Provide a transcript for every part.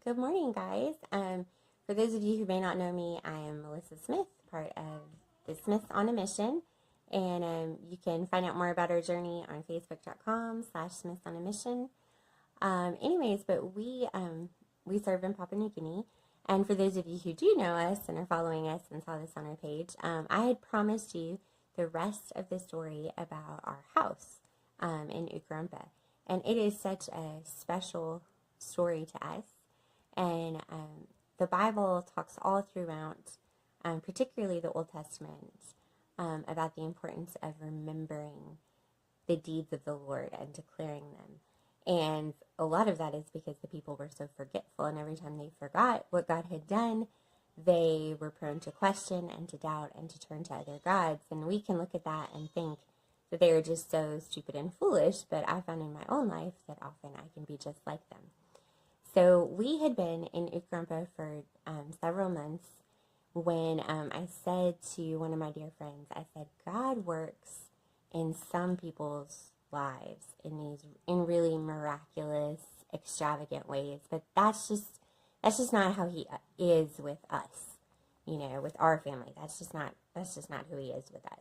Good morning, guys. For those of you who may not know me, I am Melissa Smith, part of the Smiths on a Mission. And you can find out more about our journey on facebook.com/Smiths on a Mission. But we serve in Papua New Guinea. And for those of you who do know us and are following us and saw this on our page, I had promised you the rest of the story about our house in Ukarumpa. And it is such a special story to us. And the Bible talks all throughout, particularly the Old Testament, about the importance of remembering the deeds of the Lord and declaring them. And a lot of that is because the people were so forgetful, and every time they forgot what God had done, they were prone to question and to doubt and to turn to other gods. And we can look at that and think that they are just so stupid and foolish, but I found in my own life that often I can be just like them. So we had been in Ukarumpa for several months when I said to one of my dear friends, I said, God works in some people's lives in really miraculous, extravagant ways, but that's just not how he is with us, with our family. That's just not who he is with us.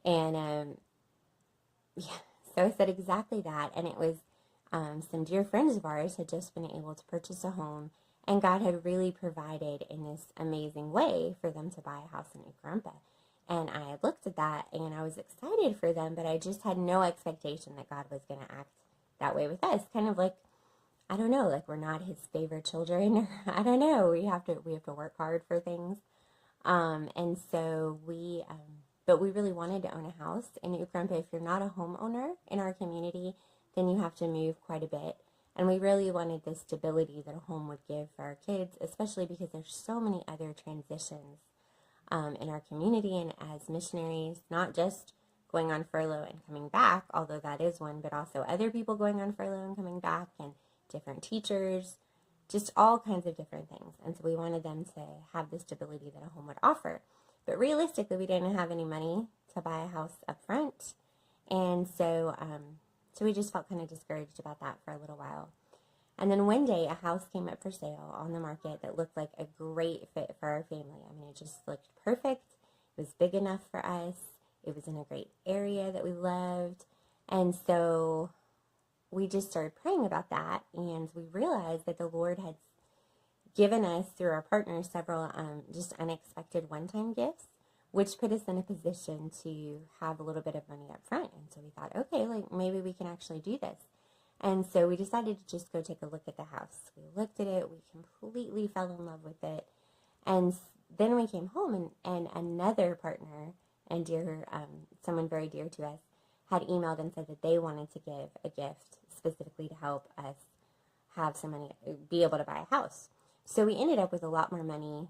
And so I said exactly that, and it was some dear friends of ours had just been able to purchase a home, and God had really provided in this amazing way for them to buy a house in Ukarumpa. And I had looked at that, and I was excited for them, but I just had no expectation that God was going to act that way with us. Kind of like, I don't know, like we're not his favorite children, or I don't know, we have to work hard for things. But we really wanted to own a house in Ukarumpa. If you're not a homeowner in our community, then you have to move quite a bit. And we really wanted the stability that a home would give for our kids, especially because there's so many other transitions in our community and as missionaries, not just going on furlough and coming back, although that is one, but also other people going on furlough and coming back, and different teachers, just all kinds of different things. And so we wanted them to have the stability that a home would offer. But realistically, we didn't have any money to buy a house up front. And so we just felt kind of discouraged about that for a little while. And then one day, a house came up for sale on the market that looked like a great fit for our family. I mean, it just looked perfect. It was big enough for us. It was in a great area that we loved. And so we just started praying about that, and we realized that the Lord had given us, through our partners, several just unexpected one-time gifts, which put us in a position to have a little bit of money up front. And so we thought, okay, like maybe we can actually do this. And so we decided to just go take a look at the house. We looked at it. We completely fell in love with it. And then we came home, and another partner and someone very dear to us had emailed and said that they wanted to give a gift specifically to help us have some money, be able to buy a house. So we ended up with a lot more money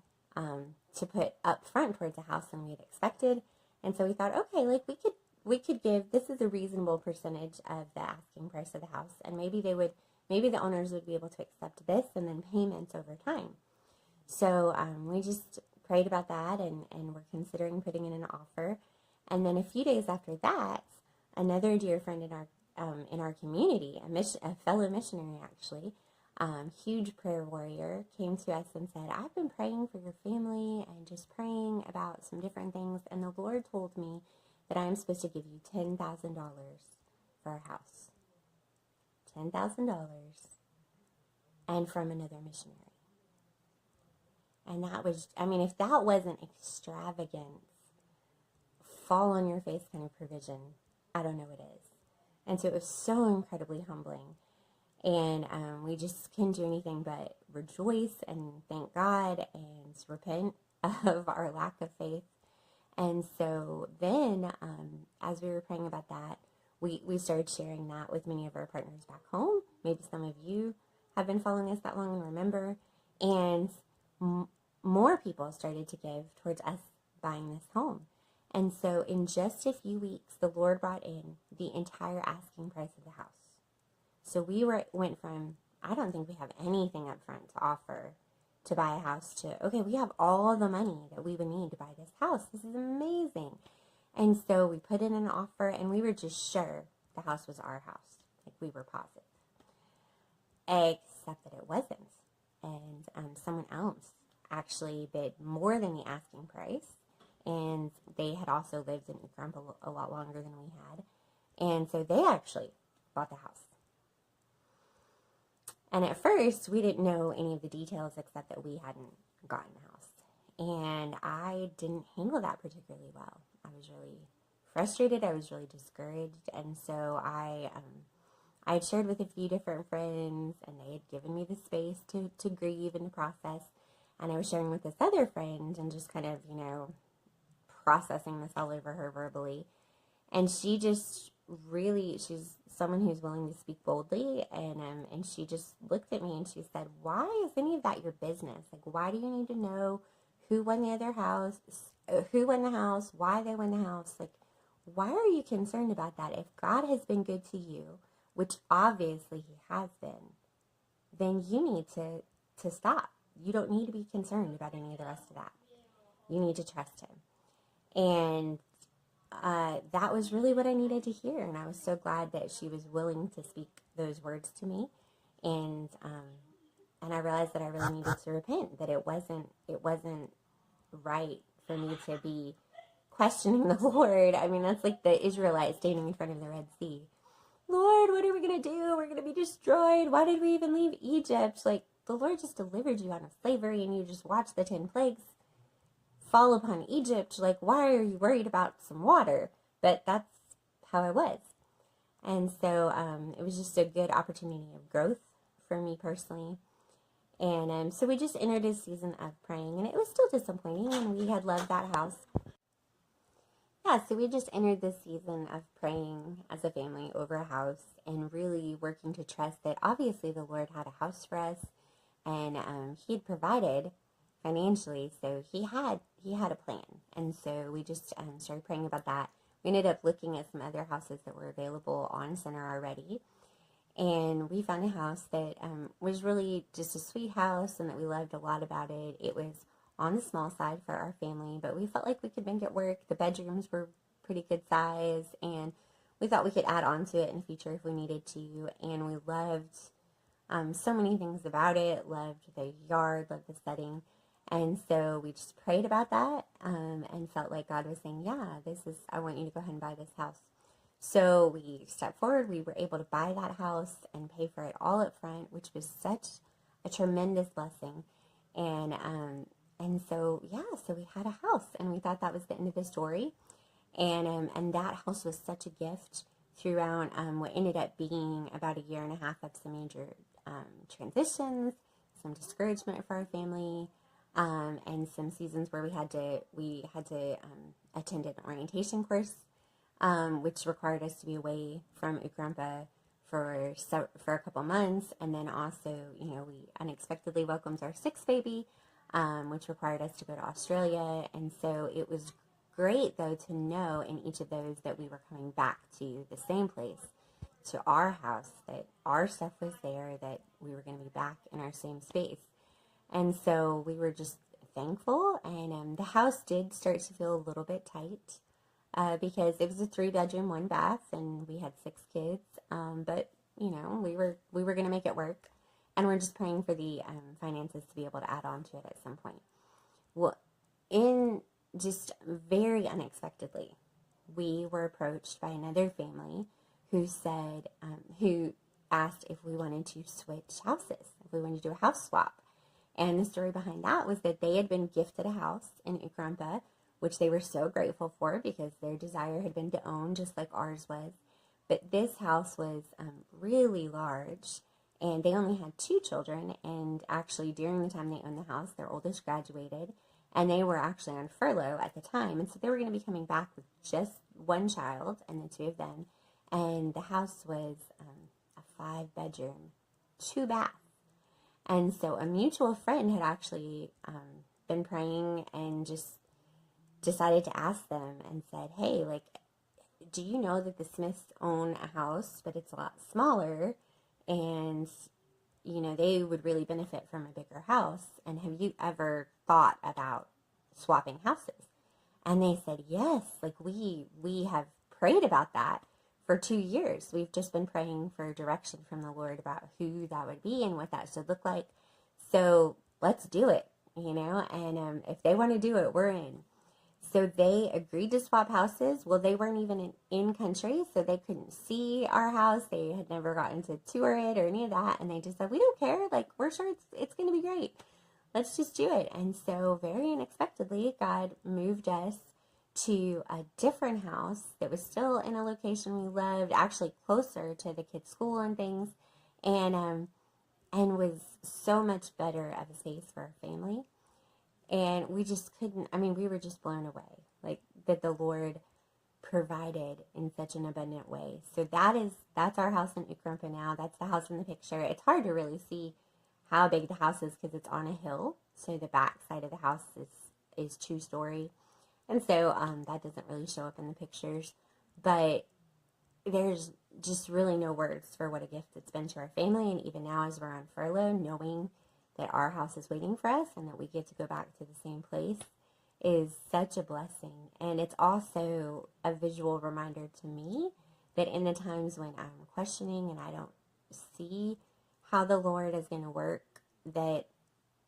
to put up front towards a house than we had expected. And so we thought, okay, like we could give, this is a reasonable percentage of the asking price of the house, and maybe the owners would be able to accept this and then payments over time. So we just prayed about that, and we're considering putting in an offer. And then a few days after that, another dear friend in our community, a fellow missionary actually, huge prayer warrior, came to us and said, I've been praying for your family and just praying about some different things, and the Lord told me that I am supposed to give you $10,000 for a house. $10,000, and from another missionary. And that was, I mean, if that wasn't extravagant, fall on your face kind of provision, I don't know what is. And so it was so incredibly humbling. And we just couldn't do anything but rejoice and thank God and repent of our lack of faith. And so then, as we were praying about that, we started sharing that with many of our partners back home. Maybe some of you have been following us that long and remember. And more people started to give towards us buying this home. And so in just a few weeks, the Lord brought in the entire asking price of the house. So we went from, I don't think we have anything up front to offer to buy a house to, okay, we have all the money that we would need to buy this house. This is amazing. And so we put in an offer, and we were just sure the house was our house. Like, we were positive. Except that it wasn't. and someone else actually bid more than the asking price, and they had also lived in Ukarumpa a lot longer than we had, and so they actually bought the house. And at first, we didn't know any of the details except that we hadn't gotten the house. And I didn't handle that particularly well. I was really frustrated. I was really discouraged. And so I had shared with a few different friends, and they had given me the space to grieve in the process. And I was sharing with this other friend and just kind of, processing this all over her verbally. And she just really, she's someone who's willing to speak boldly, and she just looked at me and she said, why is any of that your business? Like, why do you need to know who won the house, why they won the house? Like, why are you concerned about that? If God has been good to you, which obviously he has been, then you need to stop. You don't need to be concerned about any of the rest of that. You need to trust him. And that was really what I needed to hear, and I was so glad that she was willing to speak those words to me, and I realized that I really needed to repent, that it wasn't right for me to be questioning the Lord. I mean, that's like the Israelites standing in front of the Red Sea. Lord, what are we going to do? We're going to be destroyed. Why did we even leave Egypt? Like, the Lord just delivered you out of slavery, and you just watched the 10 plagues fall upon Egypt. Like, why are you worried about some water? But that's how I was. And so it was just a good opportunity of growth for me personally. And so we just entered a season of praying, and it was still disappointing, and we had loved that house. Yeah, so we just entered this season of praying as a family over a house and really working to trust that obviously the Lord had a house for us, and he had provided financially, so he had a plan. And so we just started praying about that. We ended up looking at some other houses that were available on Center already, and we found a house that was really just a sweet house and that we loved a lot about it. It was on the small side for our family, but we felt like we could make it work. The bedrooms were pretty good size, and we thought we could add on to it in the future if we needed to. And we loved so many things about it. Loved the yard, loved the setting. And so we just prayed about that and felt like God was saying, yeah, I want you to go ahead and buy this house. So we stepped forward. We were able to buy that house and pay for it all up front, which was such a tremendous blessing. And so, yeah, so we had a house, and we thought that was the end of the story. And that house was such a gift throughout what ended up being about a year and a half of some major transitions, some discouragement for our family, and some seasons where we had to attend an orientation course, which required us to be away from Ukarumpa for a couple months. And then also, we unexpectedly welcomed our sixth baby, which required us to go to Australia. And so it was great, though, to know in each of those that we were coming back to the same place, to our house, that our stuff was there, that we were going to be back in our same space. And so we were just thankful, and the house did start to feel a little bit tight because it was a 3-bedroom, 1 bath, and we had 6 kids. But we were going to make it work, and we're just praying for the finances to be able to add on to it at some point. Well, just very unexpectedly, we were approached by another family who asked if we wanted to switch houses, if we wanted to do a house swap. And the story behind that was that they had been gifted a house in Ukarumpa, which they were so grateful for because their desire had been to own just like ours was. But this house was really large, and they only had 2 children. And actually, during the time they owned the house, their oldest graduated, and they were actually on furlough at the time. And so they were going to be coming back with just 1 child and the 2 of them. And the house was a 5-bedroom, 2-bath. And so a mutual friend had actually been praying and just decided to ask them and said, hey, like, do you know that the Smiths own a house, but it's a lot smaller, and, they would really benefit from a bigger house, and have you ever thought about swapping houses? And they said, yes, like, we have prayed about that for 2 years. We've just been praying for direction from the Lord about who that would be and what that should look like. So let's do it, and if they want to do it, we're in. So they agreed to swap houses. Well, they weren't even in country, so they couldn't see our house. They had never gotten to tour it or any of that. And they just said, we don't care. Like, we're sure it's going to be great. Let's just do it. And so very unexpectedly, God moved us to a different house that was still in a location we loved, actually closer to the kids' school and things, and was so much better of a space for our family. And we just couldn't, we were just blown away, like that the Lord provided in such an abundant way. So that's our house in Ukarumpa now. That's the house in the picture. It's hard to really see how big the house is because it's on a hill. So the back side of the house is 2-story. And so that doesn't really show up in the pictures. But there's just really no words for what a gift it's been to our family. And even now as we're on furlough, knowing that our house is waiting for us and that we get to go back to the same place is such a blessing. And it's also a visual reminder to me that in the times when I'm questioning and I don't see how the Lord is going to work, that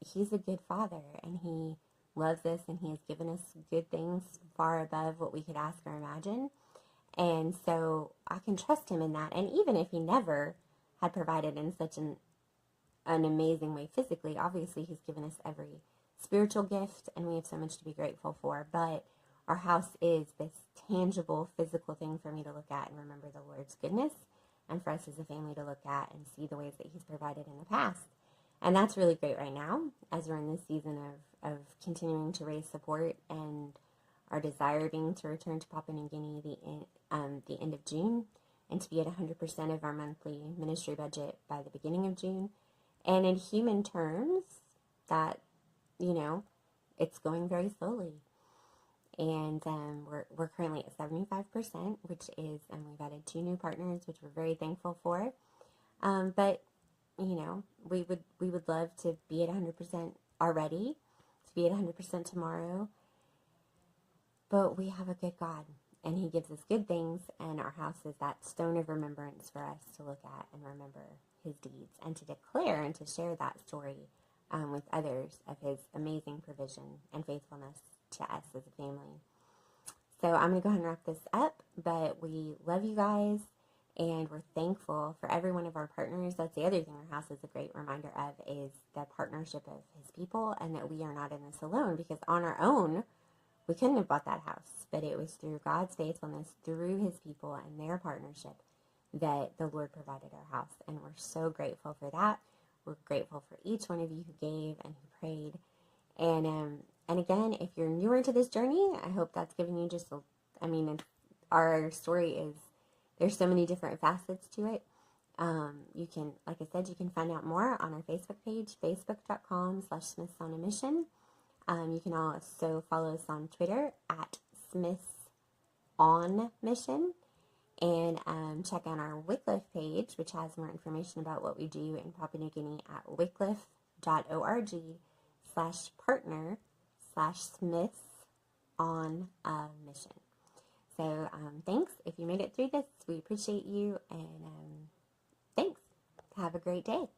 He's a good Father and He loves us and He has given us good things far above what we could ask or imagine. And so I can trust Him in that. And even if He never had provided in such an amazing way physically, obviously He's given us every spiritual gift and we have so much to be grateful for. But our house is this tangible physical thing for me to look at and remember the Lord's goodness, and for us as a family to look at and see the ways that He's provided in the past. And that's really great right now as we're in this season of continuing to raise support, and our desire being to return to Papua New Guinea the end of June, and to be at 100% of our monthly ministry budget by the beginning of June. And in human terms, that, it's going very slowly. And we're currently at 75%, which is, and we've added 2 new partners, which we're very thankful for. But we would love to be at 100% already, to be at 100% tomorrow. But we have a good God, and He gives us good things, and our house is that stone of remembrance for us to look at and remember His deeds, and to declare and to share that story with others of His amazing provision and faithfulness to us as a family. So I'm going to go ahead and wrap this up, but we love you guys, and we're thankful for every one of our partners. That's the other thing our house is a great reminder of, is the partnership of His people, and that we are not in this alone, because on our own, we couldn't have bought that house, but it was through God's faithfulness, through His people and their partnership, that the Lord provided our house. And we're so grateful for that. We're grateful for each one of you who gave and who prayed. And again, if you're newer to this journey, I hope that's given you just our story is, there's so many different facets to it. You can, like I said, you can find out more on our Facebook page, facebook.com/Smiths on a Mission. You can also follow us on Twitter at Smiths on Mission, and check out our Wycliffe page, which has more information about what we do in Papua New Guinea at wycliffe.org/partner/Smiths on a Mission. So thanks. If you made it through this, we appreciate you, and thanks. Have a great day.